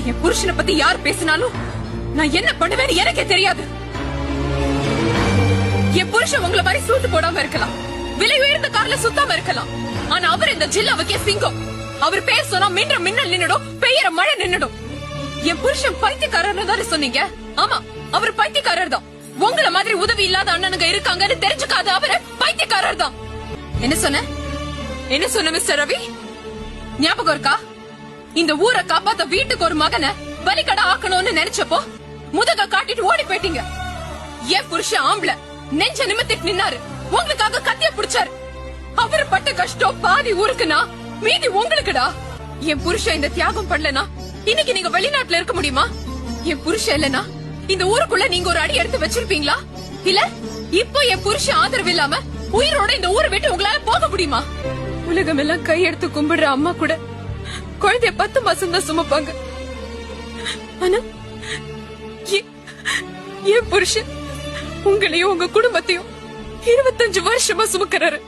என் புருஷனை பத்தி யார் பேசினாலும் நான் என்ன பண்ணுவேன்னு எனக்கே தெரியாது. என் புருஷன் உங்களை மாதிரி சூட்டு போடாம இருக்கலாம், விலை உயர்ந்த கார்ல சுத்தாம இருக்கலாம். ஆனா அவர் இந்த ஜில்லாவுக்கே சிங்கம். அவர் பேர் சொன்னா மின்ற மின்னல் நின்னுடும், பெய்யற மழை நின்னுடும். என் புருஷன் பைத்தியக்காரர் தானே சொன்னீங்க? ஆமா, அவர் பைத்தியக்காரர் தான். உங்களை மாதிரி உதவி இல்லாத அண்ணனுங்க இருக்காங்கன்னு தெரிஞ்சுக்காத அவரு பைத்தியக்காரர் தான். என்ன சொன்ன மிஸ்டர் ரவி? ஞாபகம் இருக்கா? இந்த ஊரை காப்பாத்த வீட்டுக்கு ஒரு மகனை பலிக்கடை ஆக்கணும்னு நினைச்சப்போ முதுக காட்டிட்டு ஓடி போயிட்டீங்க. என் புருஷன் ஆம்பளை நெஞ்ச நிமித்திட்டு நின்னாரு, உங்களுக்காக கத்திய புடிச்சாரு. அவரு பட்ட கஷ்டம் பாதி ஊருக்குனா மீதி உங்களுக்குடா. என் புருஷன் இந்த தியாகம் பண்ணலனா இன்னைக்கு நீங்க வெளிநாட்டுல இருக்க முடியுமா? என் புருஷன் இல்லனா இந்த ஊருக்குள்ள நீங்க ஒரு அடி எடுத்து வச்சிருப்பீங்களா? இல்ல இப்போ என் புருஷன் ஆதரவு இல்லாம உயிரோட இந்த ஊரை விட்டு உங்களால போக முடியுமா? உலகம் எல்லாம் கையெடுத்து கும்பிடுற அம்மா கூட குழந்தைய 10 மாசம் தான் சுமப்பாங்க. ஆனா என் புருஷன் உங்களையும் உங்க குடும்பத்தையும் 25 வருஷமா சுமக்கிறாரு.